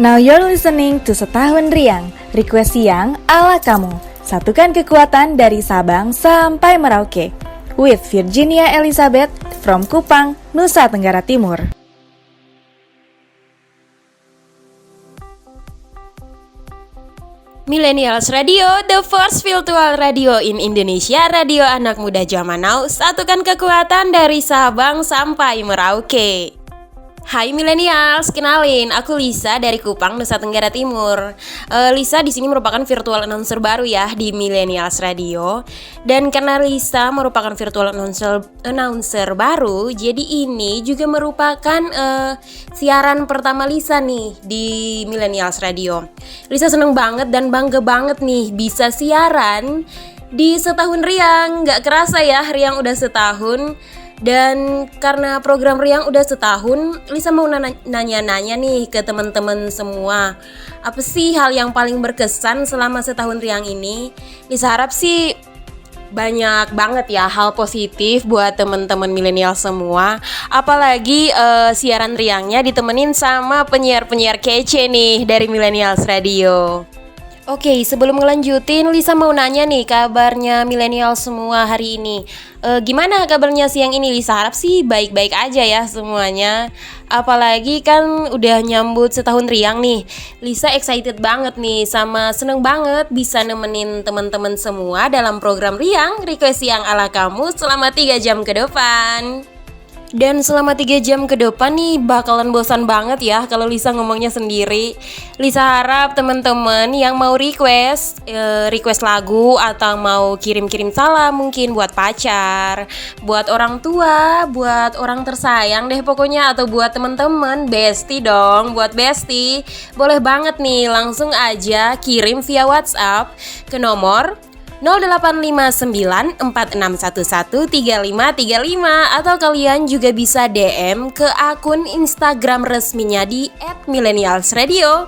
Now you're listening to Setahun Riang, request siang ala kamu. Satukan kekuatan dari Sabang sampai Merauke. With Virginia Elizabeth from Kupang, Nusa Tenggara Timur. Millennials Radio, the first virtual radio in Indonesia, radio anak muda zaman now. Satukan kekuatan dari Sabang sampai Merauke. Hai Millennials, kenalin, aku Lisa dari Kupang, Nusa Tenggara Timur. Lisa di sini merupakan virtual announcer baru ya di Millennials Radio. Dan karena Lisa merupakan virtual announcer baru, jadi ini juga merupakan siaran pertama Lisa nih di Millennials Radio. Lisa seneng banget dan bangga banget nih bisa siaran di Setahun Riang. Gak kerasa ya, Riang udah setahun. Dan karena program Riang udah setahun, Lisa mau nanya-nanya nih ke teman-teman semua. Apa sih hal yang paling berkesan selama setahun Riang ini? Lisa harap sih banyak banget ya hal positif buat teman-teman milenial semua. Apalagi siaran Riangnya ditemenin sama penyiar-penyiar kece nih dari Millennials Radio. Oke, sebelum ngelanjutin, Lisa mau nanya nih kabarnya milenial semua hari ini. Gimana kabarnya siang ini? Lisa harap sih baik-baik aja ya semuanya. Apalagi kan udah nyambut setahun Riang nih. Lisa excited banget nih sama seneng banget bisa nemenin teman-teman semua dalam program Riang Request Siang ala kamu selama 3 jam ke depan. Dan selama 3 jam ke depan nih bakalan bosan banget ya kalau Lisa ngomongnya sendiri. Lisa harap teman-teman yang mau request lagu atau mau kirim-kirim salam mungkin buat pacar, buat orang tua, buat orang tersayang deh pokoknya, atau buat teman-teman, bestie dong, buat bestie. Boleh banget nih langsung aja kirim via WhatsApp ke nomor 085946113535 atau kalian juga bisa DM ke akun Instagram resminya di @millennialsradio.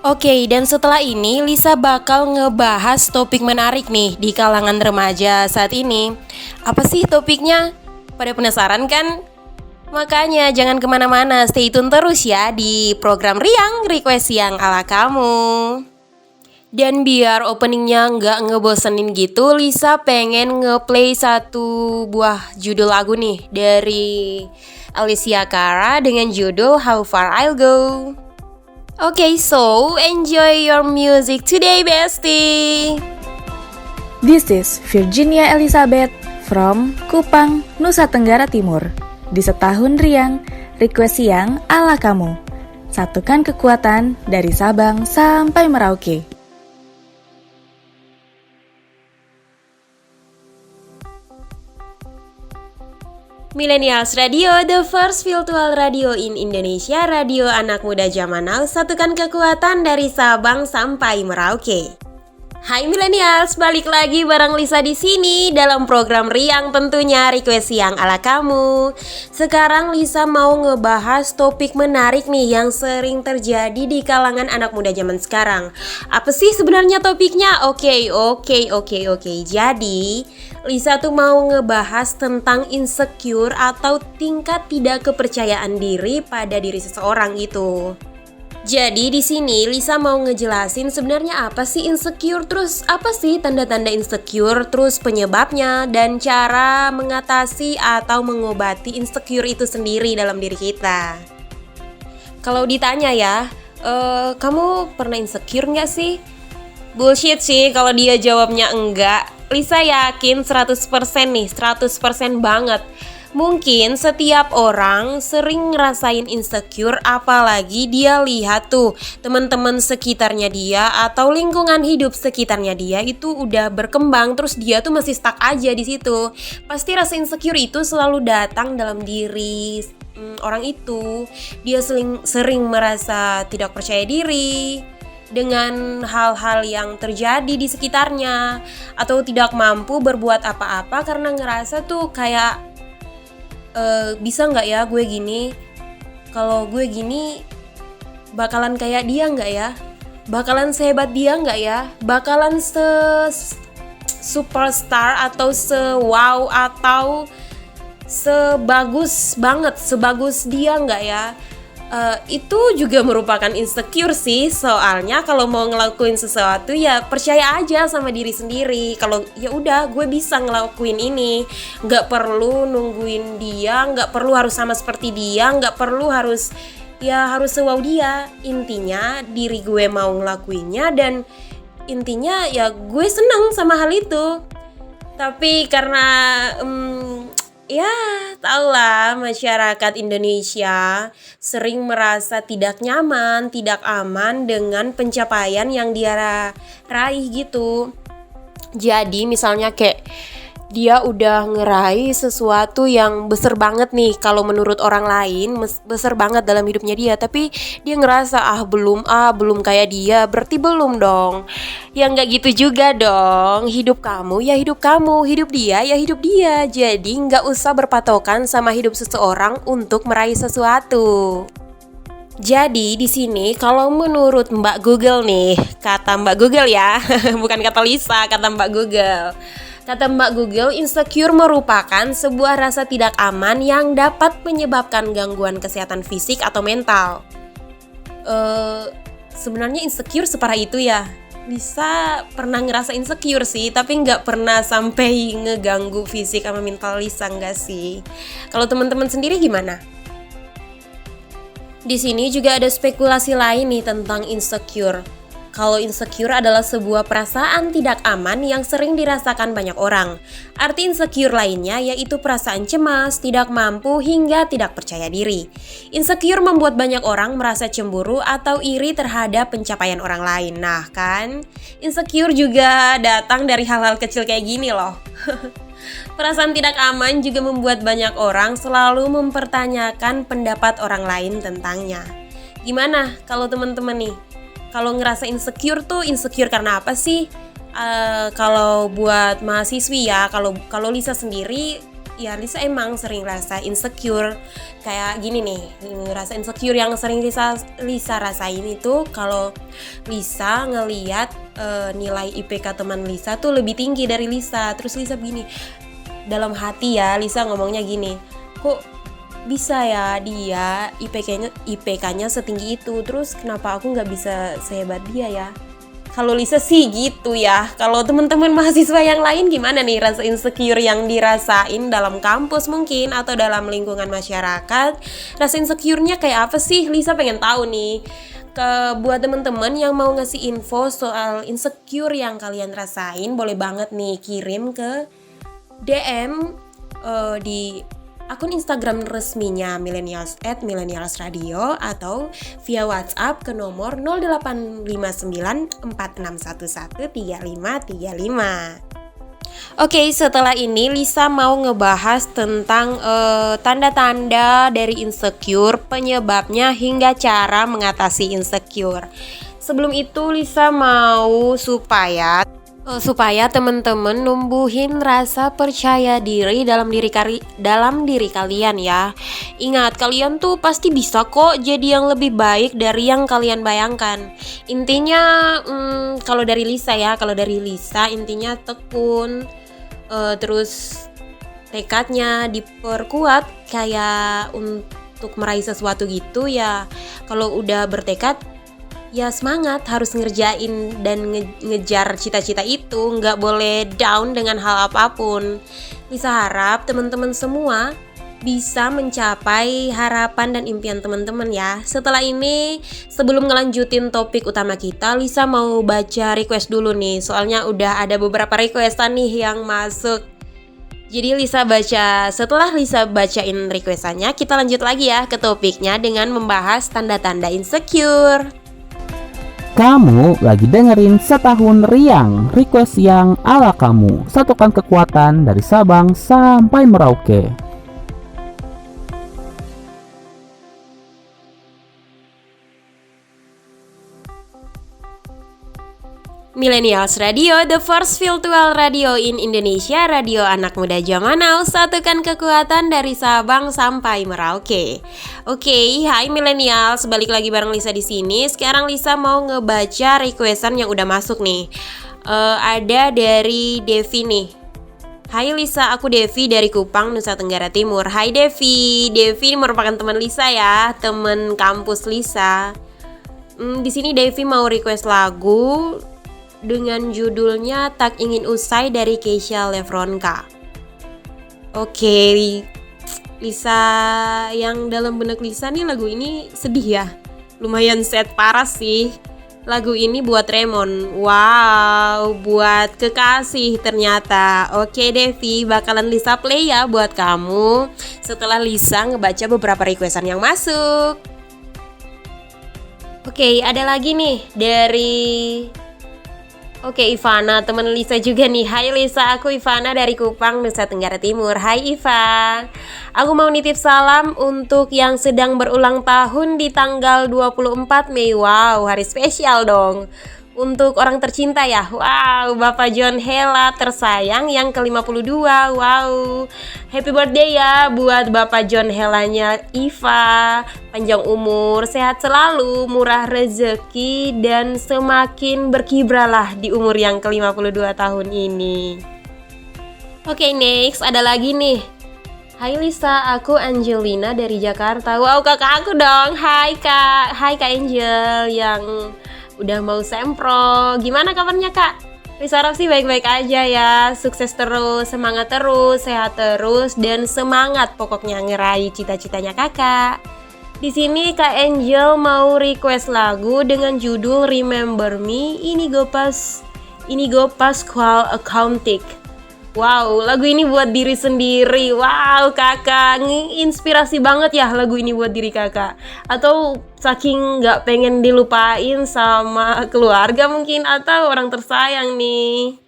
Oke, dan setelah ini Lisa bakal ngebahas topik menarik nih di kalangan remaja saat ini. Apa sih topiknya? Pada penasaran kan? Makanya jangan kemana-mana, stay tune terus ya di program Riang Request Siang ala kamu. Dan biar openingnya nggak ngebosenin gitu, Lisa pengen ngeplay satu buah judul lagu nih dari Alicia Cara dengan judul How Far I'll Go. Okay, so enjoy your music today, bestie. This is Virginia Elizabeth from Kupang, Nusa Tenggara Timur. Di Setahun Riang, request siang ala kamu. Satukan kekuatan dari Sabang sampai Merauke. Millennials Radio, the first virtual radio in Indonesia, radio anak muda zaman now. Satukan kekuatan dari Sabang sampai Merauke. Hai Millennials, balik lagi bareng Lisa di sini dalam program Riang tentunya Request Siang ala kamu. Sekarang Lisa mau ngebahas topik menarik nih yang sering terjadi di kalangan anak muda zaman sekarang. Apa sih sebenarnya topiknya? Oke. Jadi Lisa tuh mau ngebahas tentang insecure atau tingkat tidak kepercayaan diri pada diri seseorang gitu. Jadi di sini Lisa mau ngejelasin sebenarnya apa sih insecure, terus apa sih tanda-tanda insecure, terus penyebabnya dan cara mengatasi atau mengobati insecure itu sendiri dalam diri kita. Kalau ditanya ya, kamu pernah insecure nggak sih? Bullshit sih kalau dia jawabnya enggak. Lisa yakin 100% nih, 100% banget. Mungkin setiap orang sering ngerasain insecure, apalagi dia lihat tuh teman-teman sekitarnya dia atau lingkungan hidup sekitarnya dia itu udah berkembang, terus dia tuh masih stuck aja di situ. Pasti rasa insecure itu selalu datang dalam diri orang itu. Dia sering merasa tidak percaya diri dengan hal-hal yang terjadi di sekitarnya, atau tidak mampu berbuat apa-apa karena ngerasa tuh kayak bisa nggak ya gue gini? Kalau gue gini bakalan kayak dia nggak ya? Bakalan sehebat dia nggak ya? Bakalan superstar atau wow atau sebagus dia nggak ya? Itu juga merupakan insecure sih, soalnya kalau mau ngelakuin sesuatu ya percaya aja sama diri sendiri. Kalau ya udah gue bisa ngelakuin ini, nggak perlu nungguin dia, nggak perlu harus sama seperti dia, nggak perlu harus sewow dia. Intinya diri gue mau ngelakuinnya dan intinya ya gue seneng sama hal itu. Tapi karena ya tahulah masyarakat Indonesia sering merasa tidak nyaman, tidak aman dengan pencapaian yang dia raih gitu. Jadi misalnya kayak dia udah ngeraih sesuatu yang besar banget nih, kalau menurut orang lain besar banget dalam hidupnya dia, tapi dia ngerasa belum kayak dia, berarti belum dong. Ya nggak gitu juga dong. Hidup kamu ya hidup kamu, hidup dia ya hidup dia. Jadi nggak usah berpatokan sama hidup seseorang untuk meraih sesuatu. Jadi di sini kalau menurut Mbak Google nih, kata Mbak Google ya, bukan kata Lisa, kata Mbak Google. Kata Mbak Google, insecure merupakan sebuah rasa tidak aman yang dapat menyebabkan gangguan kesehatan fisik atau mental. Sebenarnya insecure separah itu ya. Lisa pernah ngerasa insecure sih, tapi nggak pernah sampai ngeganggu fisik sama mental Lisa, nggak sih. Kalau teman-teman sendiri gimana? Di sini juga ada spekulasi lain nih tentang insecure. Kalau insecure adalah sebuah perasaan tidak aman yang sering dirasakan banyak orang. Arti insecure lainnya yaitu perasaan cemas, tidak mampu, hingga tidak percaya diri. Insecure membuat banyak orang merasa cemburu atau iri terhadap pencapaian orang lain. Nah kan, insecure juga datang dari hal-hal kecil kayak gini loh. Perasaan tidak aman juga membuat banyak orang selalu mempertanyakan pendapat orang lain tentangnya. Gimana kalau teman-teman nih? Kalau ngerasa insecure tuh insecure karena apa sih? Kalau buat mahasiswi ya, kalau Lisa sendiri, ya Lisa emang sering rasa insecure. Kayak gini nih, ngerasa insecure yang sering Lisa rasain itu kalau Lisa ngeliat nilai IPK teman Lisa tuh lebih tinggi dari Lisa. Terus Lisa begini, dalam hati ya Lisa ngomongnya gini, kok bisa ya dia IPK-nya setinggi itu, terus kenapa aku nggak bisa sehebat dia ya? Kalau Lisa sih gitu ya. Kalau teman-teman mahasiswa yang lain gimana nih rasa insecure yang dirasain dalam kampus mungkin atau dalam lingkungan masyarakat? Rasa insecure-nya kayak apa sih? Lisa pengen tahu nih. Buat teman-teman yang mau ngasih info soal insecure yang kalian rasain, boleh banget nih kirim ke DM di akun Instagram resminya Millennials @millennialsradio atau via WhatsApp ke nomor 085946113535. Oke, setelah ini Lisa mau ngebahas tentang tanda-tanda dari insecure, penyebabnya hingga cara mengatasi insecure. Sebelum itu Lisa mau supaya teman-teman numbuhin rasa percaya diri dalam diri kalian ya. Ingat, kalian tuh pasti bisa kok jadi yang lebih baik dari yang kalian bayangkan. Intinya kalau dari Lisa intinya tekun, terus tekadnya diperkuat kayak untuk meraih sesuatu gitu ya. Kalau udah bertekad ya semangat, harus ngerjain dan ngejar cita-cita itu, nggak boleh down dengan hal apapun. Lisa harap teman-teman semua bisa mencapai harapan dan impian teman-teman ya. Setelah ini, sebelum ngelanjutin topik utama kita, Lisa mau baca request dulu nih, soalnya udah ada beberapa requestan nih yang masuk. Jadi setelah Lisa bacain requestannya, kita lanjut lagi ya ke topiknya dengan membahas tanda-tanda insecure. Kamu lagi dengerin Setahun Riang, request yang ala kamu. Satukan kekuatan dari Sabang sampai Merauke. Millennials Radio, the first virtual radio in Indonesia, radio anak muda zaman now, satukan kekuatan dari Sabang sampai Merauke. Oke, hai Millennials, balik lagi bareng Lisa di sini. Sekarang Lisa mau ngebaca requestan yang udah masuk nih. Ada dari Devi nih. Hai Lisa, aku Devi dari Kupang, Nusa Tenggara Timur. Hai Devi. Devi merupakan teman Lisa ya, teman kampus Lisa. Di sini Devi mau request lagu dengan judulnya Tak Ingin Usai dari Keisha Lefronka. Oke, Lisa, yang dalam benak Lisa nih lagu ini sedih ya. Lumayan sad parah sih. Lagu ini buat Raymond. Wow, buat kekasih ternyata. Oke Devi, bakalan Lisa play ya buat kamu setelah Lisa ngebaca beberapa requestan yang masuk. Oke, ada lagi nih dari Ivana, teman Lisa juga nih. Hai Lisa, aku Ivana dari Kupang, Nusa Tenggara Timur. Hai Iva, aku mau nitip salam untuk yang sedang berulang tahun di tanggal 24 Mei. Wow, hari spesial dong. Untuk orang tercinta ya. Wow, Bapak John Hela tersayang yang ke-52. Wow, happy birthday ya buat Bapak John Helanya Iva. Panjang umur, sehat selalu, murah rezeki, dan semakin berkibralah di umur yang ke-52 tahun ini. Oke, next ada lagi nih. Hai Lisa, aku Angelina dari Jakarta. Wow, kakak aku dong. Hai Kak Angel yang udah mau sempro. Gimana kabarnya Kak? Lisa harap sih baik-baik aja ya. Sukses terus, semangat terus, sehat terus, dan semangat pokoknya ngeraih cita-citanya kakak. Di sini Kak Angel mau request lagu dengan judul Remember Me, Inigo Pascual Accountic. Wow, lagu ini buat diri sendiri. Wow, kakak, inspirasi banget ya lagu ini buat diri kakak. Atau saking gak pengen dilupain sama keluarga mungkin, atau orang tersayang nih.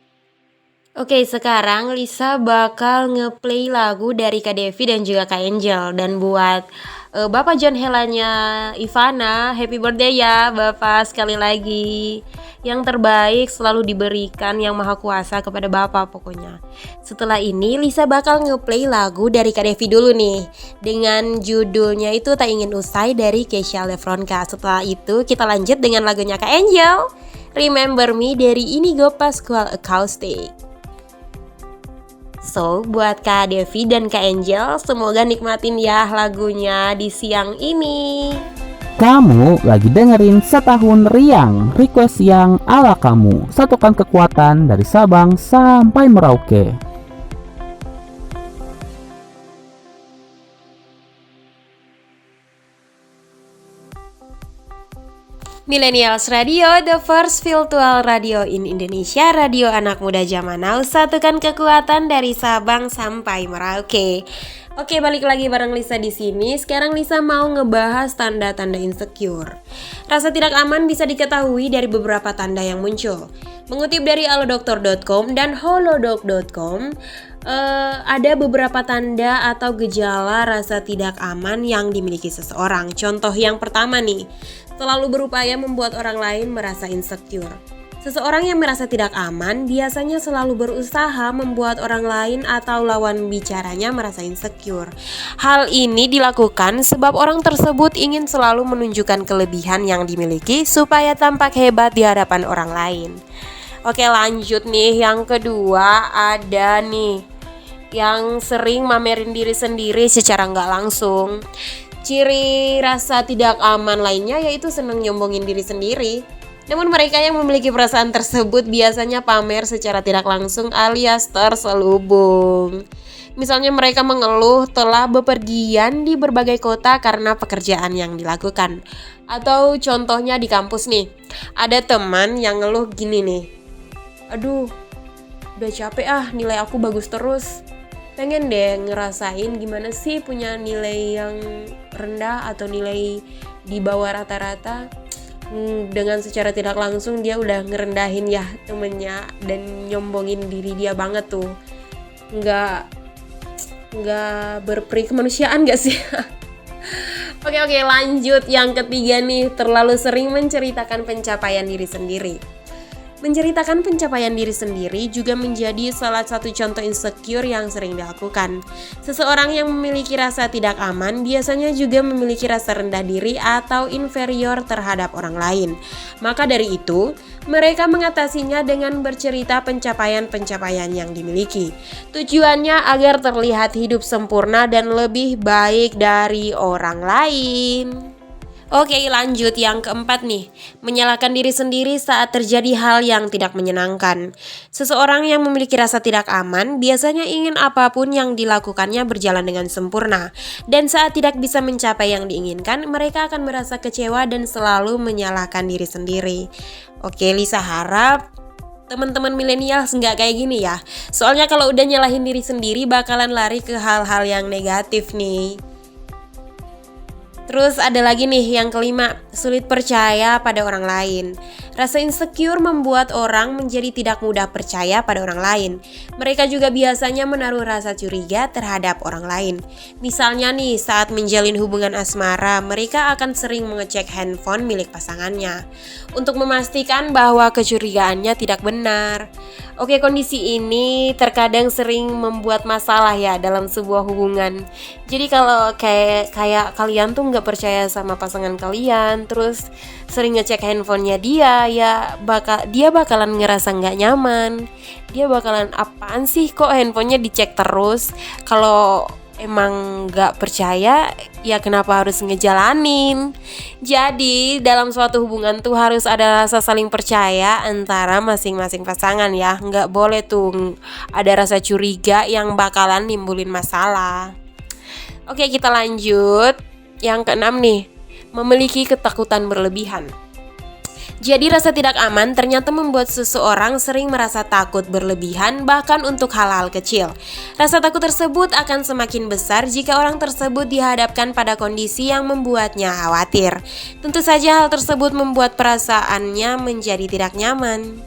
Oke, sekarang Lisa bakal ngeplay lagu dari Kak Devi dan juga Kak Angel. Dan buat Bapak John Helanya Ivana, happy birthday ya Bapak sekali lagi. Yang terbaik selalu diberikan Yang Maha Kuasa kepada Bapak pokoknya. Setelah ini Lisa bakal ngeplay lagu dari Kak Devi dulu nih, dengan judulnya itu Tak Ingin Usai dari Keisha Lefronka. Setelah itu kita lanjut dengan lagunya Kak Angel, Remember Me dari Inigo Pascual Acoustic. So, buat Kak Devi dan Kak Angel, semoga nikmatin ya lagunya di siang ini. Kamu lagi dengerin Setahun Riang, request yang ala kamu. Satukan kekuatan dari Sabang sampai Merauke. Millennials Radio, the first virtual radio in Indonesia, radio anak muda zaman now. Satukan kekuatan dari Sabang sampai Merauke. Oke, balik lagi bareng Lisa di sini. Sekarang Lisa mau ngebahas tanda-tanda insecure. Rasa tidak aman bisa diketahui dari beberapa tanda yang muncul. Mengutip dari alodokter.com dan holodoc.com, ada beberapa tanda atau gejala rasa tidak aman yang dimiliki seseorang. Contoh yang pertama nih, selalu berupaya membuat orang lain merasa insecure. Seseorang yang merasa tidak aman biasanya selalu berusaha membuat orang lain atau lawan bicaranya merasa insecure. Hal ini dilakukan sebab orang tersebut ingin selalu menunjukkan kelebihan yang dimiliki supaya tampak hebat di hadapan orang lain. Oke, lanjut nih. Yang kedua ada nih yang sering mamerin diri sendiri secara nggak langsung. Ciri rasa tidak aman lainnya yaitu senang nyombongin diri sendiri. Namun mereka yang memiliki perasaan tersebut biasanya pamer secara tidak langsung alias terselubung. Misalnya mereka mengeluh telah bepergian di berbagai kota karena pekerjaan yang dilakukan. Atau contohnya di kampus nih, ada teman yang ngeluh gini nih, aduh udah capek nilai aku bagus terus. Pengen deh ngerasain gimana sih punya nilai yang rendah atau nilai di bawah rata-rata. Dengan secara tidak langsung dia udah ngerendahin ya temennya dan nyombongin diri dia banget tuh. Nggak berperi kemanusiaan gak sih? Oke, lanjut. Yang ketiga nih, terlalu sering menceritakan pencapaian diri sendiri. Menceritakan pencapaian diri sendiri juga menjadi salah satu contoh insecure yang sering dilakukan. Seseorang yang memiliki rasa tidak aman biasanya juga memiliki rasa rendah diri atau inferior terhadap orang lain. Maka dari itu, mereka mengatasinya dengan bercerita pencapaian-pencapaian yang dimiliki. Tujuannya agar terlihat hidup sempurna dan lebih baik dari orang lain. Oke, lanjut yang keempat nih. Menyalahkan diri sendiri saat terjadi hal yang tidak menyenangkan. Seseorang yang memiliki rasa tidak aman biasanya ingin apapun yang dilakukannya berjalan dengan sempurna. Dan saat tidak bisa mencapai yang diinginkan, mereka akan merasa kecewa dan selalu menyalahkan diri sendiri. Oke, Lisa harap teman-teman milenial nggak kayak gini ya. Soalnya kalau udah nyalahin diri sendiri bakalan lari ke hal-hal yang negatif nih. Terus ada lagi nih yang kelima, sulit percaya pada orang lain. Rasa insecure membuat orang menjadi tidak mudah percaya pada orang lain. Mereka juga biasanya menaruh rasa curiga terhadap orang lain. Misalnya nih, saat menjalin hubungan asmara, mereka akan sering mengecek handphone milik pasangannya untuk memastikan bahwa kecurigaannya tidak benar. Oke, kondisi ini terkadang sering membuat masalah ya dalam sebuah hubungan. Jadi kalau kayak kalian tuh nggak percaya sama pasangan kalian, terus sering ngecek handphonenya dia bakalan ngerasa nggak nyaman. Dia bakalan, apaan sih kok handphonenya dicek terus? Kalau emang nggak percaya, ya kenapa harus ngejalanin? Jadi dalam suatu hubungan tuh harus ada rasa saling percaya antara masing-masing pasangan ya. Nggak boleh tuh ada rasa curiga yang bakalan nimbulin masalah. Oke, kita lanjut. Yang keenam nih, memiliki ketakutan berlebihan. Jadi rasa tidak aman ternyata membuat seseorang sering merasa takut berlebihan bahkan untuk hal-hal kecil. Rasa takut tersebut akan semakin besar jika orang tersebut dihadapkan pada kondisi yang membuatnya khawatir. Tentu saja hal tersebut membuat perasaannya menjadi tidak nyaman.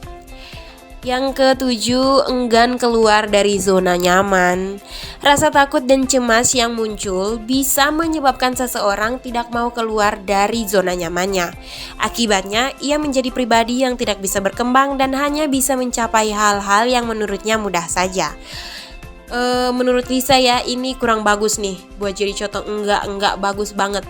Yang ketujuh, enggan keluar dari zona nyaman. Rasa takut dan cemas yang muncul bisa menyebabkan seseorang tidak mau keluar dari zona nyamannya. Akibatnya, ia menjadi pribadi yang tidak bisa berkembang dan hanya bisa mencapai hal-hal yang menurutnya mudah saja. Menurut Lisa ya, ini kurang bagus nih buat jadi contoh. Enggak bagus banget.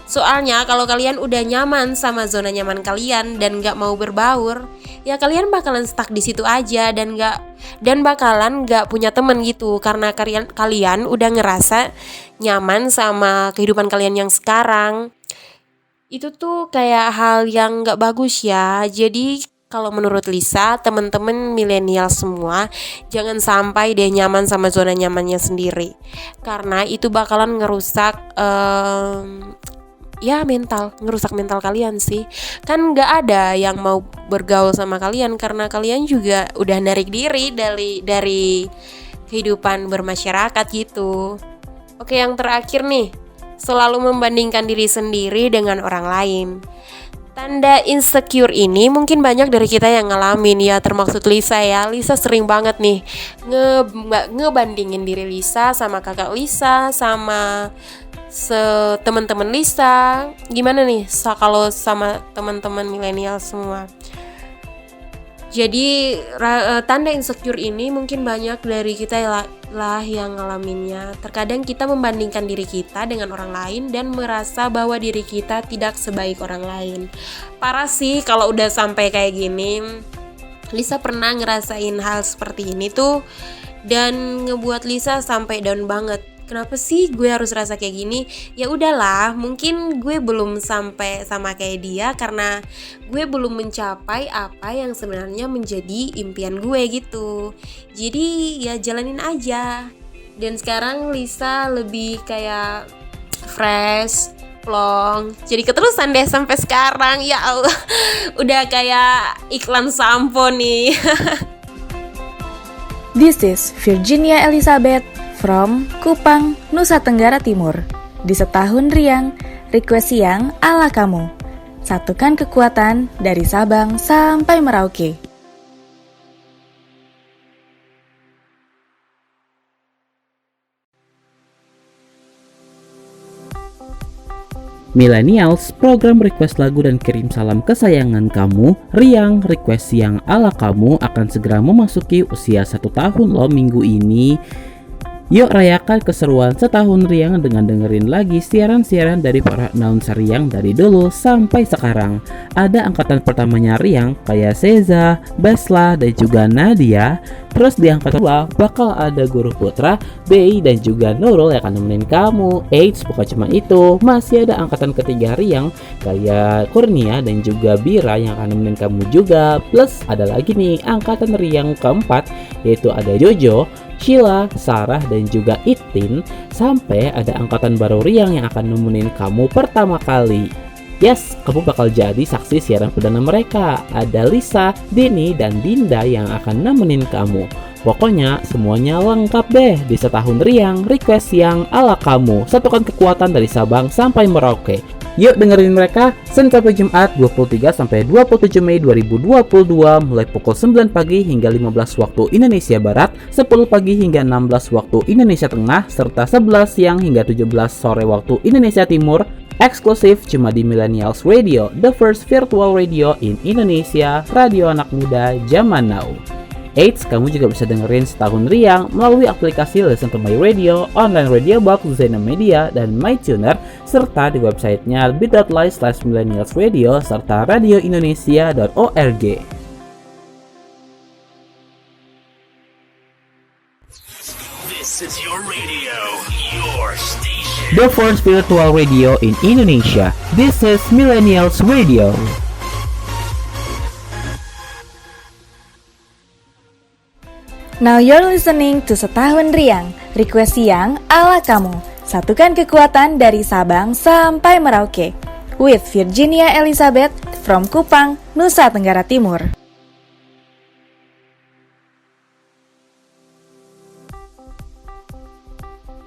Soalnya kalau kalian udah nyaman sama zona nyaman kalian dan gak mau berbaur, ya kalian bakalan stuck di situ aja dan bakalan gak punya temen gitu, karena kalian udah ngerasa nyaman sama kehidupan kalian yang sekarang. Itu tuh kayak hal yang gak bagus ya. Jadi kalau menurut Lisa, temen-temen milenial semua, jangan sampai deh nyaman sama zona nyamannya sendiri, karena itu bakalan ngerusak ngerusak mental kalian sih. Kan gak ada yang mau bergaul sama kalian karena kalian juga udah narik diri dari kehidupan bermasyarakat gitu. Oke, yang terakhir nih, selalu membandingkan diri sendiri dengan orang lain. Tanda insecure ini mungkin banyak dari kita yang ngalamin ya, termaksud Lisa ya. Lisa sering banget nih ngebandingin diri Lisa sama kakak Lisa, sama teman-teman Lisa. Gimana nih kalau sama teman-teman milenial semua? Jadi tanda insecure ini mungkin banyak dari kita lah yang ngalaminnya. Terkadang kita membandingkan diri kita dengan orang lain dan merasa bahwa diri kita tidak sebaik orang lain. Parah sih kalau udah sampai kayak gini. Lisa pernah ngerasain hal seperti ini tuh, dan ngebuat Lisa sampai down banget. Kenapa sih gue harus rasa kayak gini? Ya udahlah, mungkin gue belum sampai sama kayak dia karena gue belum mencapai apa yang sebenarnya menjadi impian gue gitu. Jadi ya jalanin aja. Dan sekarang Lisa lebih kayak fresh, plong. Jadi keterusan deh sampai sekarang. Ya Allah, udah kayak iklan sampo nih. This is Virginia Elizabeth from Kupang, Nusa Tenggara Timur. Di setahun riang, request siang ala kamu. Satukan kekuatan dari Sabang sampai Merauke. Millennials, program request lagu dan kirim salam kesayangan kamu, Riang Request Siang ala kamu akan segera memasuki usia 1 tahun loh minggu ini. Yuk rayakan keseruan setahun Riang dengan dengerin lagi siaran-siaran dari para announcer Riang dari dulu sampai sekarang. Ada angkatan pertamanya Riang kayak Seza, Besla, dan juga Nadia. Terus di angkatan kedua bakal ada Guru Putra, Bei, dan juga Nurul yang akan nemenin kamu. Eits, bukan cuma itu, masih ada angkatan ketiga Riang kayak Kurnia dan juga Bira yang akan nemenin kamu juga. Plus ada lagi nih angkatan Riang keempat, yaitu ada Jojo, Sheila, Sarah, dan juga Itin. Sampai ada angkatan baru Riang yang akan nemenin kamu pertama kali. Yes, kamu bakal jadi saksi siaran perdana mereka. Ada Lisa, Dini, dan Dinda yang akan nemenin kamu. Pokoknya semuanya lengkap deh di setahun Riang Request Siang ala kamu. Satukan kekuatan dari Sabang sampai Merauke. Yuk dengerin mereka Senin sampai Jumat 23 sampai 27 Mei 2022 mulai pukul 9 pagi hingga 15 waktu Indonesia Barat, 10 pagi hingga 16 waktu Indonesia Tengah, serta 11 siang hingga 17 sore waktu Indonesia Timur. Eksklusif cuma di Millennials Radio, the first virtual radio in Indonesia, radio anak muda zaman now. Eits, kamu juga bisa dengerin setahun Riang melalui aplikasi Listen to My Radio, online radio box, Zena Media, dan MyTuner, serta di websitenya bit.ly/millennialsradio serta radioindonesia.org. This is your radio, your station. The first virtual radio in Indonesia. This is Millennials Radio. Now you're listening to Setahun Riang, request siang ala kamu. Satukan kekuatan dari Sabang sampai Merauke. With Virginia Elizabeth from Kupang, Nusa Tenggara Timur.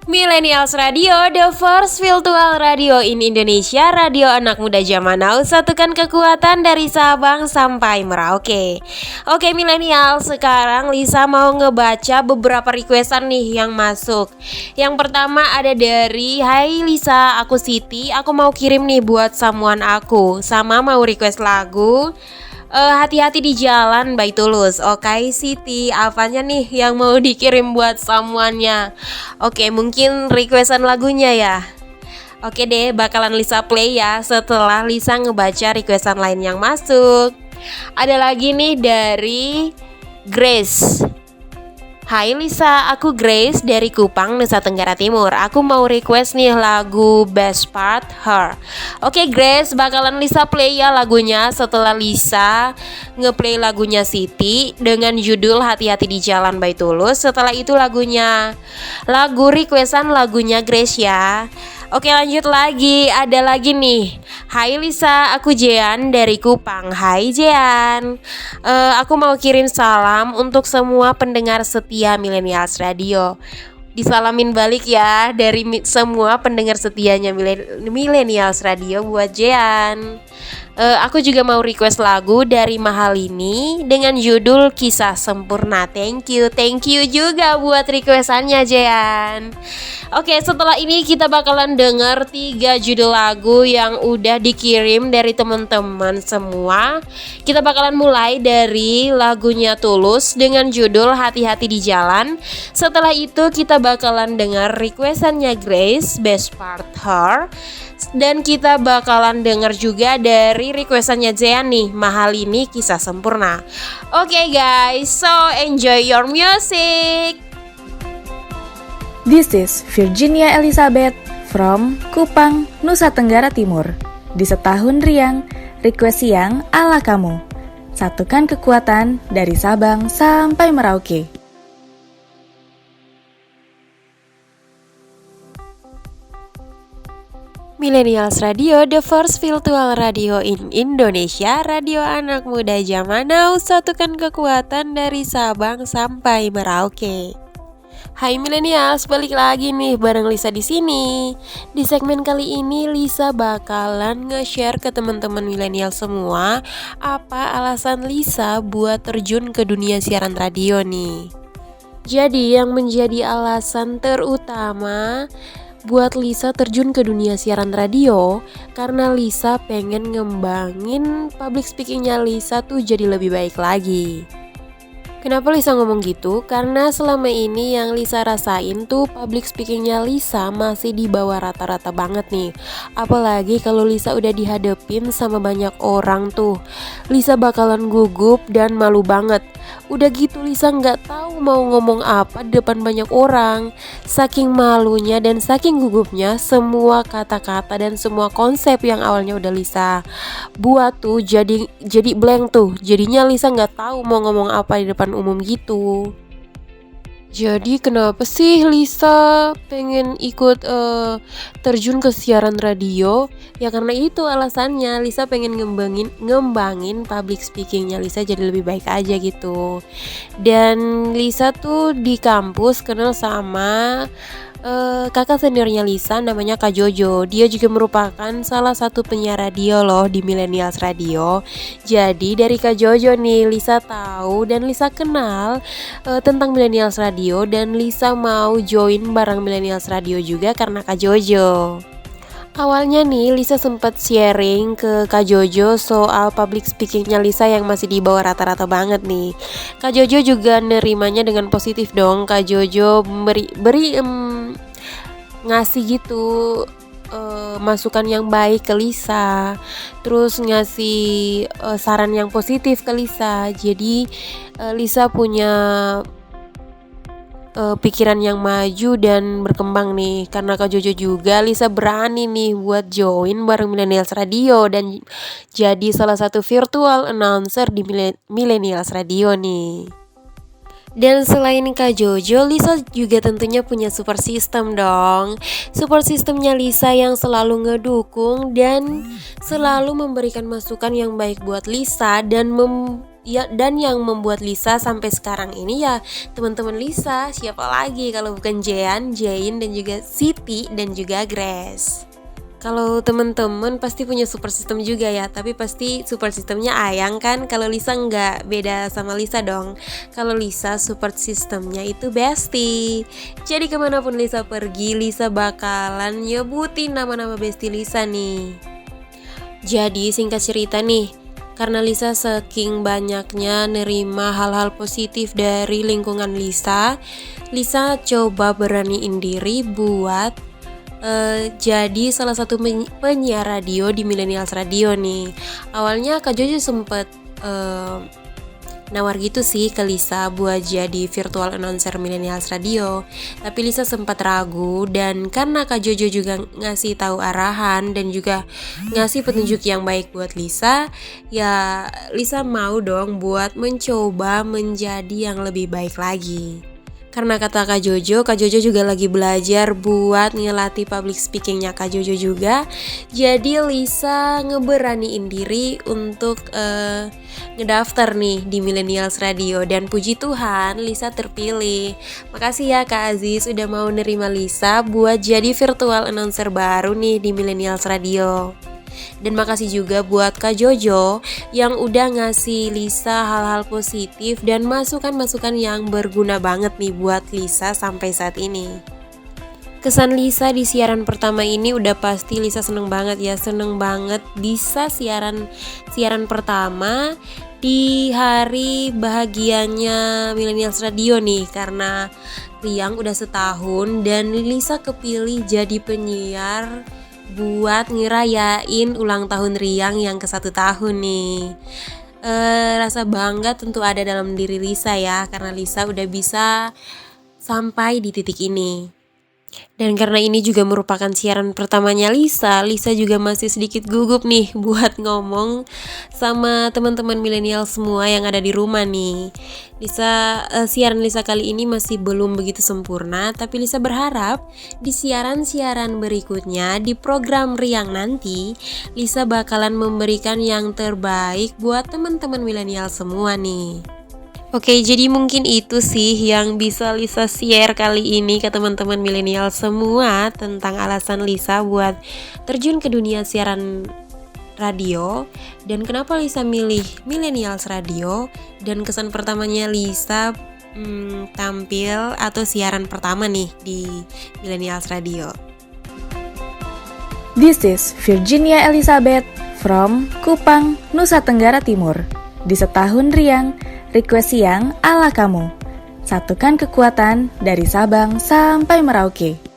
Millennials Radio, the first virtual radio in Indonesia, radio anak muda zaman now. Satukan kekuatan dari Sabang sampai Merauke. Oke Millennials, sekarang Lisa mau ngebaca beberapa requestan nih yang masuk. Yang pertama ada dari Hai Lisa, aku Siti, aku mau kirim nih buat someone aku. Sama mau request lagu hati-hati di jalan by Tulus. Oke Siti, apanya nih yang mau dikirim buat someone-nya? Oke, mungkin requestan lagunya ya. Oke deh, bakalan Lisa play ya setelah Lisa ngebaca requestan lain yang masuk. Ada lagi nih dari Grace. Hai Lisa, aku Grace dari Kupang, Nusa Tenggara Timur. Aku mau request nih lagu Best Part Her. Oke Grace, bakalan Lisa play ya lagunya setelah Lisa ngeplay lagunya Siti dengan judul Hati-hati di Jalan by Tulus. Setelah itu lagu requestan lagunya Grace ya. Oke lanjut lagi, ada lagi nih. Hai Lisa, aku Jean dari Kupang. Hai Jean, aku mau kirim salam untuk semua pendengar setia Millennials Radio. Disalamin balik ya dari semua pendengar setianya Millennials Radio buat Jean. Aku juga mau request lagu dari Mahalini dengan judul Kisah Sempurna. Thank you juga buat requestannya Jean. Oke, setelah ini kita bakalan denger 3 judul lagu yang udah dikirim dari teman-teman semua. Kita bakalan mulai dari lagunya Tulus dengan judul Hati-hati di Jalan. Setelah itu kita bakalan denger requestannya Grace, Best Part Her. Dan kita bakalan denger juga dari requestannya Jean nih, Mahalini Kisah Sempurna. Oke guys, so enjoy your music. This is Virginia Elizabeth from Kupang, Nusa Tenggara Timur. Di Setahun Riang, request siang ala kamu. Satukan kekuatan dari Sabang sampai Merauke. Millennials Radio, the first virtual radio in Indonesia, radio anak muda zaman now. Satukan kekuatan dari Sabang sampai Merauke. Hai Millennials, balik lagi nih bareng Lisa di sini. Di segmen kali ini Lisa bakalan nge-share ke teman-teman Millennials semua apa alasan Lisa buat terjun ke dunia siaran radio nih. Jadi yang menjadi alasan terutama buat Lisa terjun ke dunia siaran radio karena Lisa pengen ngembangin public speakingnya Lisa tuh jadi lebih baik lagi. Kenapa Lisa ngomong gitu? Karena selama ini yang Lisa rasain tuh public speakingnya Lisa masih di bawah rata-rata banget nih. Apalagi kalau Lisa udah dihadapin sama banyak orang tuh, Lisa bakalan gugup dan malu banget. Udah gitu Lisa nggak tahu mau ngomong apa di depan banyak orang. Saking malunya dan saking gugupnya, semua kata-kata dan semua konsep yang awalnya udah Lisa buat tuh jadi blank tuh. Jadinya Lisa nggak tahu mau ngomong apa di depan umum gitu. Jadi kenapa sih Lisa pengen ikut terjun ke siaran radio? Ya karena itu alasannya, Lisa pengen ngembangin public speakingnya Lisa jadi lebih baik aja gitu. Dan Lisa tuh di kampus kenal sama kakak seniornya Lisa, namanya Kak Jojo. Dia juga merupakan salah satu penyiar radio loh di Millennials Radio. Jadi dari Kak Jojo nih Lisa tahu dan Lisa kenal tentang Millennials Radio, dan Lisa mau join bareng Millennials Radio juga karena Kak Jojo. Awalnya nih Lisa sempat sharing ke Kak Jojo soal public speakingnya Lisa yang masih di bawah rata-rata banget nih. Kak Jojo juga nerimanya dengan positif dong. Kak Jojo ngasih gitu masukan yang baik ke Lisa, terus ngasih saran yang positif ke Lisa. Jadi Lisa punya pikiran yang maju dan berkembang nih. Karena Kak Jojo juga, Lisa berani nih buat join bareng Millennials Radio dan jadi salah satu virtual announcer di Millennials Radio nih. Dan selain Kak Jojo, Lisa juga tentunya punya support system dong. Support systemnya Lisa yang selalu ngedukung dan selalu memberikan masukan yang baik buat Lisa dan yang membuat Lisa sampai sekarang ini ya teman-teman Lisa. Siapa lagi kalau bukan Jean, Jain, dan juga Siti dan juga Grace. Kalau teman-teman pasti punya support system juga ya, tapi pasti support systemnya Ayang kan. Kalau Lisa nggak, beda sama Lisa dong. Kalau Lisa support systemnya itu Besti. Jadi kemanapun Lisa pergi, Lisa bakalan nyebutin nama-nama Besti Lisa nih. Jadi singkat cerita nih, karena Lisa saking banyaknya nerima hal-hal positif dari lingkungan Lisa coba beraniin diri buat jadi salah satu penyiar radio di Millennials Radio nih. Awalnya Kak Jojo sempet nawar gitu sih ke Lisa buat jadi virtual announcer Millennials Radio, tapi Lisa sempat ragu. Dan karena Kak Jojo juga ngasih tahu arahan dan juga ngasih petunjuk yang baik buat Lisa, ya Lisa mau dong buat mencoba menjadi yang lebih baik lagi. Karena kata Kak Jojo juga lagi belajar buat ngelatih public speakingnya Kak Jojo juga. Jadi Lisa ngeberaniin diri untuk ngedaftar nih di Millennials Radio. Dan puji Tuhan Lisa terpilih. Makasih ya Kak Aziz udah mau nerima Lisa buat jadi virtual announcer baru nih di Millennials Radio. Dan makasih juga buat Kak Jojo yang udah ngasih Lisa hal-hal positif dan masukan-masukan yang berguna banget nih buat Lisa sampai saat ini. Kesan Lisa di siaran pertama ini udah pasti Lisa seneng banget ya. Seneng banget bisa siaran pertama di hari bahagianya Millennials Radio nih. Karena Riang udah setahun dan Lisa kepilih jadi penyiar buat ngerayain ulang tahun Riang yang ke-1 tahun nih. Rasa bangga tentu ada dalam diri Lisa ya, karena Lisa udah bisa sampai di titik ini. Dan karena ini juga merupakan siaran pertamanya Lisa juga masih sedikit gugup nih buat ngomong sama teman-teman milenial semua yang ada di rumah nih. Siaran Lisa kali ini masih belum begitu sempurna, tapi Lisa berharap di siaran-siaran berikutnya di program Riang nanti Lisa bakalan memberikan yang terbaik buat teman-teman milenial semua nih. Oke, jadi mungkin itu sih yang bisa Lisa share kali ini ke teman-teman milenial semua tentang alasan Lisa buat terjun ke dunia siaran radio dan kenapa Lisa milih Millennials Radio dan kesan pertamanya Lisa tampil atau siaran pertama nih di Millennials Radio. This is Virginia Elizabeth from Kupang, Nusa Tenggara Timur. Di setahun riang, request siang ala kamu. Satukan kekuatan dari Sabang sampai Merauke.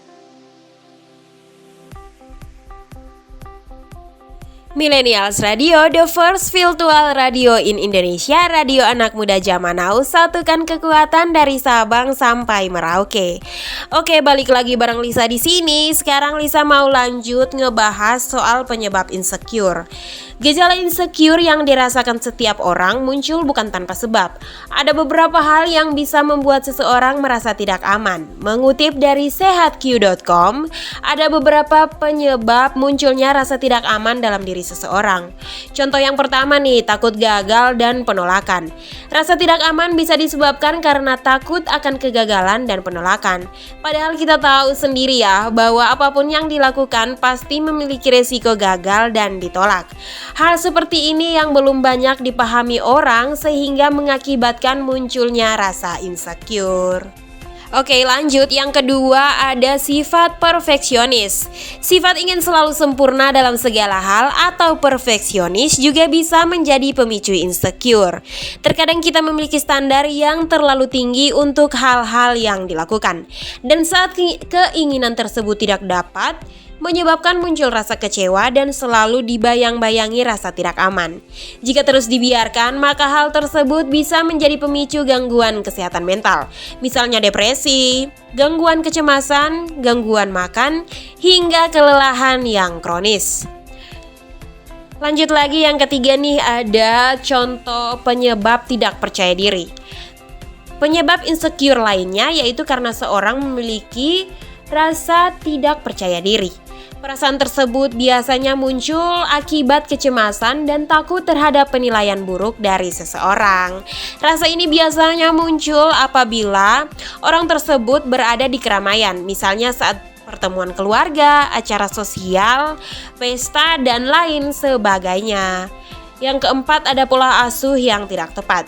Millennials Radio, the first virtual radio in Indonesia, radio anak muda zaman now, satukan kekuatan dari Sabang sampai Merauke. Oke, balik lagi bareng Lisa di sini. Sekarang Lisa mau lanjut ngebahas soal penyebab insecure. Gejala insecure yang dirasakan setiap orang muncul bukan tanpa sebab. Ada beberapa hal yang bisa membuat seseorang merasa tidak aman. Mengutip dari sehatq.com, ada beberapa penyebab munculnya rasa tidak aman dalam diri seseorang. Contoh yang pertama nih, takut gagal dan penolakan. Rasa tidak aman bisa disebabkan karena takut akan kegagalan dan penolakan. Padahal kita tahu sendiri ya bahwa apapun yang dilakukan pasti memiliki resiko gagal dan ditolak. Hal seperti ini yang belum banyak dipahami orang sehingga mengakibatkan munculnya rasa insecure. Oke, lanjut. Yang kedua ada sifat perfeksionis. Sifat ingin selalu sempurna dalam segala hal atau perfeksionis juga bisa menjadi pemicu insecure. Terkadang kita memiliki standar yang terlalu tinggi untuk hal-hal yang dilakukan. Dan saat keinginan tersebut tidak dapat, menyebabkan muncul rasa kecewa dan selalu dibayang-bayangi rasa tidak aman. Jika terus dibiarkan, maka hal tersebut bisa menjadi pemicu gangguan kesehatan mental. Misalnya depresi, gangguan kecemasan, gangguan makan, hingga kelelahan yang kronis. Lanjut lagi, yang ketiga nih ada contoh penyebab tidak percaya diri. Penyebab insecure lainnya yaitu karena seorang memiliki rasa tidak percaya diri. Perasaan tersebut biasanya muncul akibat kecemasan dan takut terhadap penilaian buruk dari seseorang. Rasa ini biasanya muncul apabila orang tersebut berada di keramaian, misalnya saat pertemuan keluarga, acara sosial, pesta, dan lain sebagainya. Yang keempat ada pola asuh yang tidak tepat.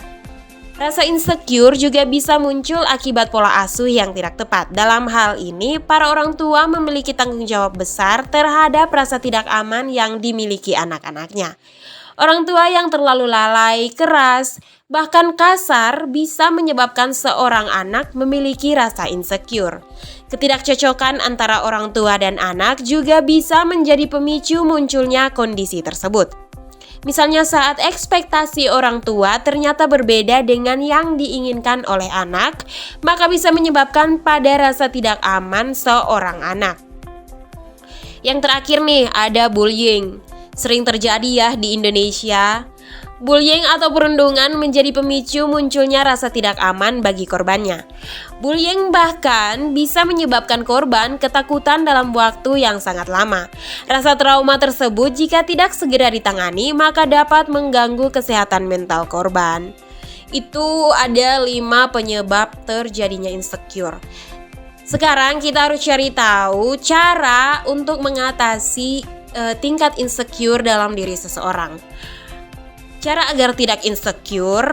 Rasa insecure juga bisa muncul akibat pola asuh yang tidak tepat. Dalam hal ini, para orang tua memiliki tanggung jawab besar terhadap rasa tidak aman yang dimiliki anak-anaknya. Orang tua yang terlalu lalai, keras, bahkan kasar bisa menyebabkan seorang anak memiliki rasa insecure. Ketidakcocokan antara orang tua dan anak juga bisa menjadi pemicu munculnya kondisi tersebut. Misalnya saat ekspektasi orang tua ternyata berbeda dengan yang diinginkan oleh anak, maka bisa menyebabkan pada rasa tidak aman seorang anak. Yang terakhir nih ada bullying. Sering terjadi ya di Indonesia. Bullying atau perundungan menjadi pemicu munculnya rasa tidak aman bagi korbannya. Bullying bahkan bisa menyebabkan korban ketakutan dalam waktu yang sangat lama. Rasa trauma tersebut jika tidak segera ditangani maka dapat mengganggu kesehatan mental korban. Itu ada 5 penyebab terjadinya insecure. Sekarang kita harus cari tahu cara untuk mengatasi tingkat insecure dalam diri seseorang. Cara agar tidak insecure,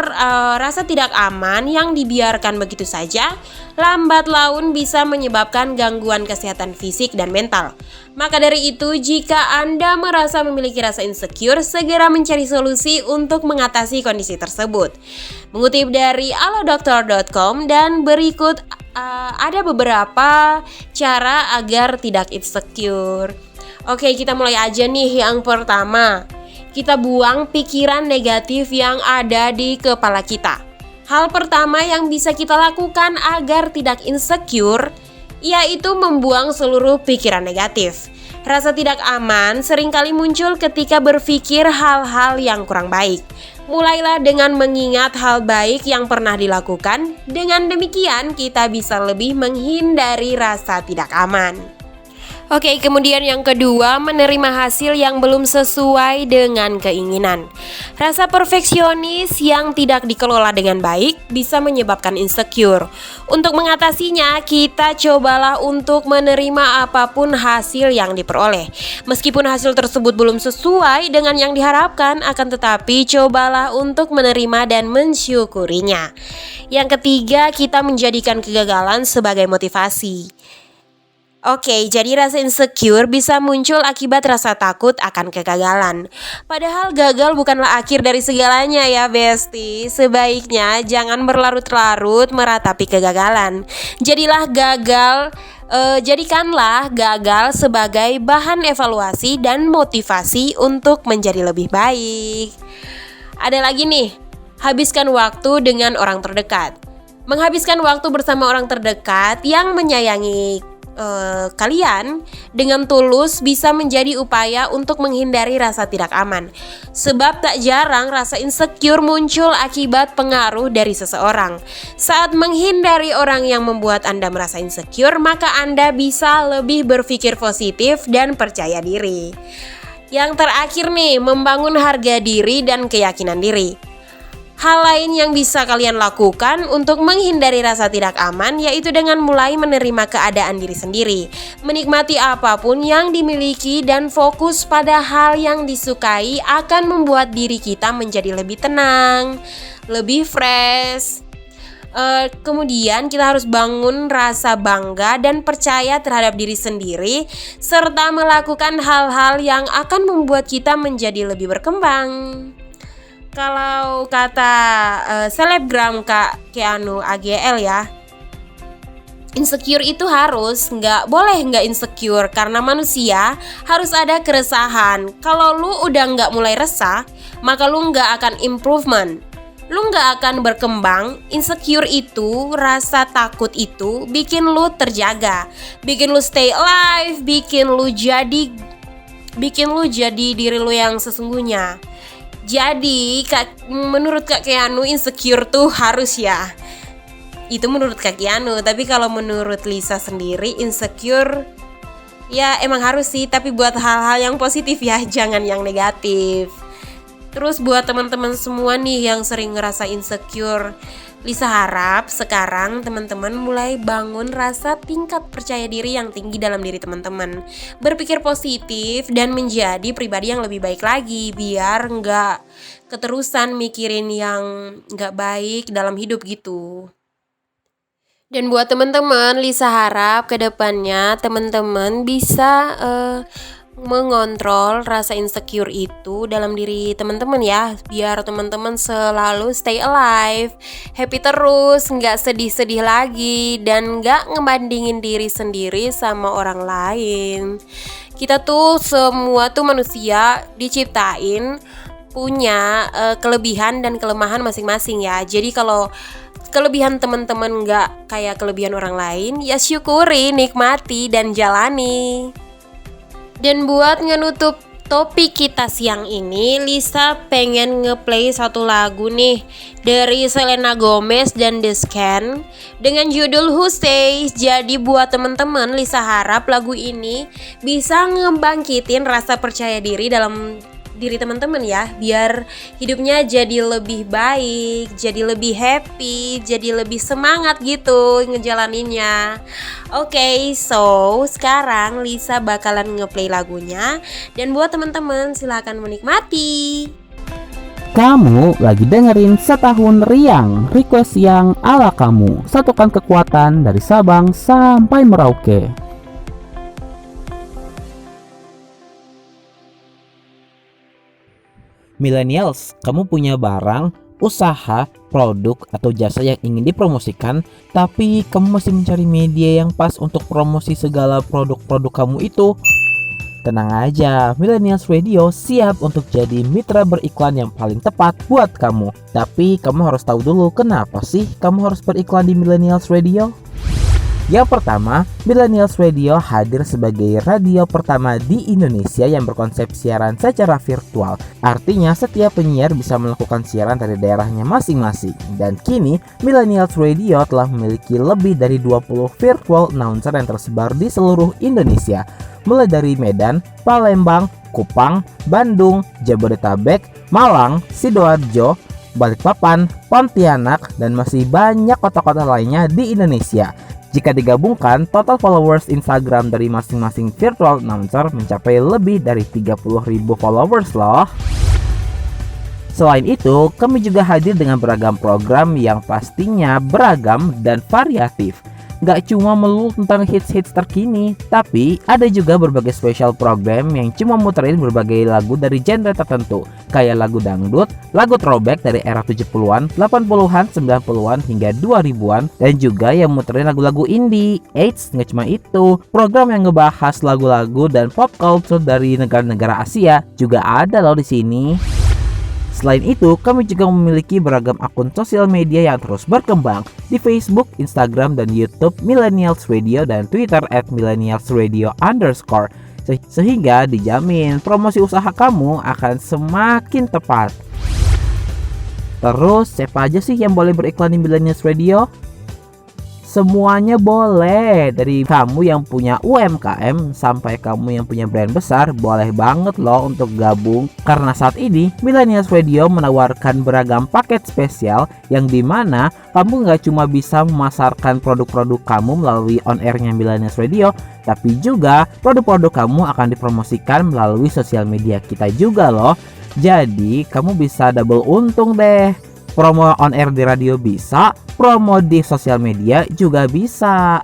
rasa tidak aman yang dibiarkan begitu saja, lambat laun bisa menyebabkan gangguan kesehatan fisik dan mental. Maka dari itu, jika Anda merasa memiliki rasa insecure, segera mencari solusi untuk mengatasi kondisi tersebut. Mengutip dari alodokter.com dan berikut ada beberapa cara agar tidak insecure. Oke, kita mulai aja nih. Yang pertama, kita buang pikiran negatif yang ada di kepala kita. Hal pertama yang bisa kita lakukan agar tidak insecure yaitu membuang seluruh pikiran negatif. Rasa tidak aman seringkali muncul ketika berpikir hal-hal yang kurang baik. Mulailah dengan mengingat hal baik yang pernah dilakukan. Dengan demikian kita bisa lebih menghindari rasa tidak aman. Oke, kemudian yang kedua, menerima hasil yang belum sesuai dengan keinginan. Rasa perfeksionis yang tidak dikelola dengan baik bisa menyebabkan insecure. Untuk mengatasinya, kita cobalah untuk menerima apapun hasil yang diperoleh. Meskipun hasil tersebut belum sesuai dengan yang diharapkan, akan tetapi cobalah untuk menerima dan mensyukurinya. Yang ketiga, kita menjadikan kegagalan sebagai motivasi. Oke, jadi rasa insecure bisa muncul akibat rasa takut akan kegagalan. Padahal gagal bukanlah akhir dari segalanya ya Besti. Sebaiknya jangan berlarut-larut meratapi kegagalan. Jadikanlah gagal sebagai bahan evaluasi dan motivasi untuk menjadi lebih baik. Ada lagi nih, habiskan waktu dengan orang terdekat. Menghabiskan waktu bersama orang terdekat yang menyayangi kalian dengan tulus bisa menjadi upaya untuk menghindari rasa tidak aman. Sebab tak jarang rasa insecure muncul akibat pengaruh dari seseorang. Saat menghindari orang yang membuat Anda merasa insecure, maka Anda bisa lebih berpikir positif dan percaya diri. Yang terakhir nih, membangun harga diri dan keyakinan diri. Hal lain yang bisa kalian lakukan untuk menghindari rasa tidak aman yaitu dengan mulai menerima keadaan diri sendiri, menikmati apapun yang dimiliki dan fokus pada hal yang disukai akan membuat diri kita menjadi lebih tenang, lebih fresh. Kemudian kita harus bangun rasa bangga dan percaya terhadap diri sendiri serta melakukan hal-hal yang akan membuat kita menjadi lebih berkembang. Kalau kata selebgram Kak Keanu AGL ya, insecure itu nggak boleh nggak insecure karena manusia harus ada keresahan. Kalau lu udah nggak mulai resah, maka lu nggak akan improvement, lu nggak akan berkembang. Insecure itu, rasa takut itu bikin lu terjaga, bikin lu stay alive, bikin lu jadi diri lu yang sesungguhnya. Jadi menurut Kak Keanu insecure tuh harus ya. Itu menurut Kak Keanu. Tapi kalau menurut Lisa sendiri insecure ya emang harus sih, tapi buat hal-hal yang positif ya, jangan yang negatif. Terus buat teman-teman semua nih yang sering ngerasa insecure, Lisa harap sekarang teman-teman mulai bangun rasa tingkat percaya diri yang tinggi dalam diri teman-teman. Berpikir positif dan menjadi pribadi yang lebih baik lagi, biar nggak keterusan mikirin yang nggak baik dalam hidup gitu. Dan buat teman-teman, Lisa harap kedepannya teman-teman bisa mengontrol rasa insecure itu dalam diri teman-teman ya, biar teman-teman selalu stay alive, happy terus, nggak sedih-sedih lagi, dan nggak ngebandingin diri sendiri sama orang lain. Kita tuh semua tuh manusia diciptain punya kelebihan dan kelemahan masing-masing ya. Jadi kalau kelebihan teman-teman nggak kayak kelebihan orang lain, ya syukuri, nikmati, dan jalani. Dan buat ngenutup topik kita siang ini, Lisa pengen ngeplay satu lagu nih dari Selena Gomez dan The Scan dengan judul Who Stays. Jadi buat teman-teman, Lisa harap lagu ini bisa ngebangkitin rasa percaya diri dalam diri teman-teman ya, biar hidupnya jadi lebih baik, jadi lebih happy, jadi lebih semangat gitu ngejalaninnya. Oke, so sekarang Lisa bakalan ngeplay lagunya, dan buat teman-teman silakan menikmati. Kamu lagi dengerin Setahun Riang, request yang ala kamu. Satukan kekuatan dari Sabang sampai Merauke. Millennials, kamu punya barang, usaha, produk, atau jasa yang ingin dipromosikan, tapi kamu masih mencari media yang pas untuk promosi segala produk-produk kamu itu? Tenang aja, Millennials Radio siap untuk jadi mitra beriklan yang paling tepat buat kamu. Tapi kamu harus tahu dulu kenapa sih kamu harus beriklan di Millennials Radio? Yang pertama, Millennials Radio hadir sebagai radio pertama di Indonesia yang berkonsep siaran secara virtual. Artinya setiap penyiar bisa melakukan siaran dari daerahnya masing-masing. Dan kini, Millennials Radio telah memiliki lebih dari 20 virtual announcer yang tersebar di seluruh Indonesia. Mulai dari Medan, Palembang, Kupang, Bandung, Jabodetabek, Malang, Sidoarjo, Balikpapan, Pontianak, dan masih banyak kota-kota lainnya di Indonesia. Jika digabungkan, total followers Instagram dari masing-masing virtual announcer mencapai lebih dari 30.000 followers loh. Selain itu, kami juga hadir dengan beragam program yang pastinya beragam dan variatif. Gak cuma melulu tentang hits-hits terkini, tapi ada juga berbagai special program yang cuma muterin berbagai lagu dari genre tertentu, kayak lagu dangdut, lagu throwback dari era 70-an, 80-an, 90-an hingga 2000-an, dan juga yang muterin lagu-lagu indie. Eits, gak cuma itu, program yang ngebahas lagu-lagu dan pop culture dari negara-negara Asia juga ada loh di sini. Selain itu, kami juga memiliki beragam akun sosial media yang terus berkembang di Facebook, Instagram, dan YouTube Millennials Radio dan Twitter @millennialsradio_. Sehingga dijamin promosi usaha kamu akan semakin tepat. Terus, siapa aja sih yang boleh beriklan di Millennials Radio? Semuanya boleh, dari kamu yang punya UMKM sampai kamu yang punya brand besar, boleh banget loh untuk gabung. Karena saat ini Millennials Radio menawarkan beragam paket spesial yang dimana kamu gak cuma bisa memasarkan produk-produk kamu melalui on-airnya Millennials Radio, tapi juga produk-produk kamu akan dipromosikan melalui sosial media kita juga loh. Jadi kamu bisa double untung deh. Promo on air di radio bisa, promo di sosial media juga bisa.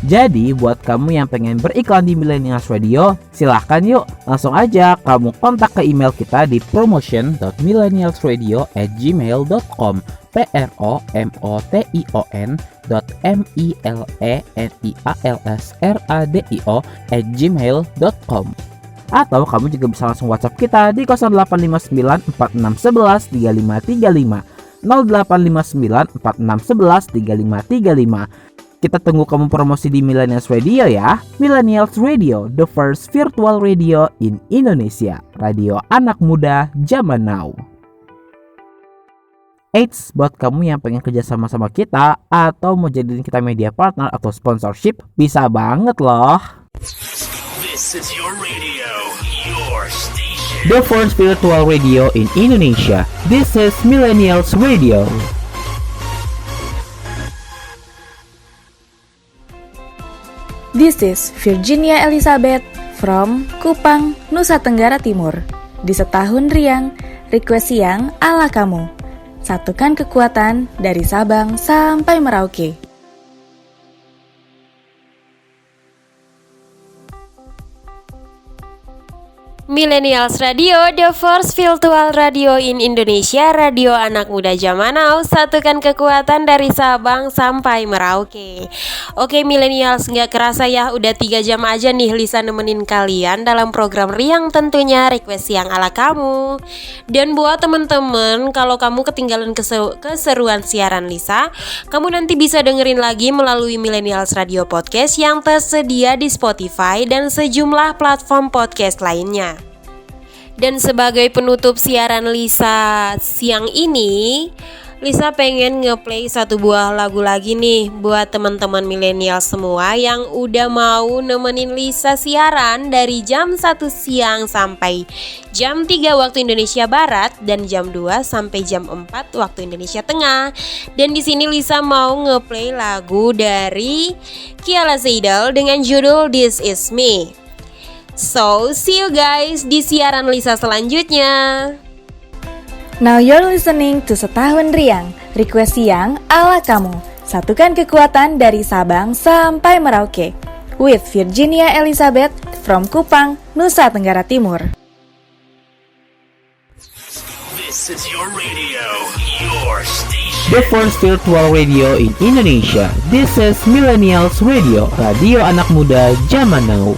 Jadi buat kamu yang pengen beriklan di Millennials Radio, silahkan yuk langsung aja kamu kontak ke email kita di promotion.millennialsradio@gmail.com promotion.millennialsradio@gmail.com. Atau kamu juga bisa langsung WhatsApp kita di 0859 4611 3535 0859 4611 3535. Kita tunggu kamu promosi di Millennials Radio ya. Millennials Radio, the first virtual radio in Indonesia. Radio anak muda zaman now. Eits, buat kamu yang pengen kerja sama kita atau mau jadiin kita media partner atau sponsorship, bisa banget loh. This is your radio, your station. The first virtual radio in Indonesia. This is Millennials Radio. This is Virginia Elizabeth from Kupang, Nusa Tenggara Timur. Di setahun riang, request siang ala kamu. Satukan kekuatan dari Sabang sampai Merauke. Millennials Radio, the first virtual radio in Indonesia, radio anak muda zaman now. Satukan kekuatan dari Sabang sampai Merauke. Oke Millennials, gak kerasa ya udah 3 jam aja nih Lisa nemenin kalian dalam program riang tentunya request siang ala kamu. Dan buat temen-temen, kalau kamu ketinggalan keseruan siaran Lisa, kamu nanti bisa dengerin lagi melalui Millennials Radio Podcast yang tersedia di Spotify dan sejumlah platform podcast lainnya. Dan sebagai penutup siaran Lisa siang ini, Lisa pengen ngeplay satu buah lagu lagi nih buat teman-teman milenial semua yang udah mau nemenin Lisa siaran dari jam 1 siang sampai jam 3 waktu Indonesia Barat dan jam 2 sampai jam 4 waktu Indonesia Tengah. Dan di sini Lisa mau ngeplay lagu dari Keala Seadel dengan judul This Is Me. So, see you guys di siaran Lisa selanjutnya. Now you're listening to Setahun Riang, request siang ala kamu. Satukan kekuatan dari Sabang sampai Merauke. With Virginia Elizabeth from Kupang, Nusa Tenggara Timur. This is your radio, your station. The first virtual radio in Indonesia. This is Millennials Radio, radio anak muda zaman now.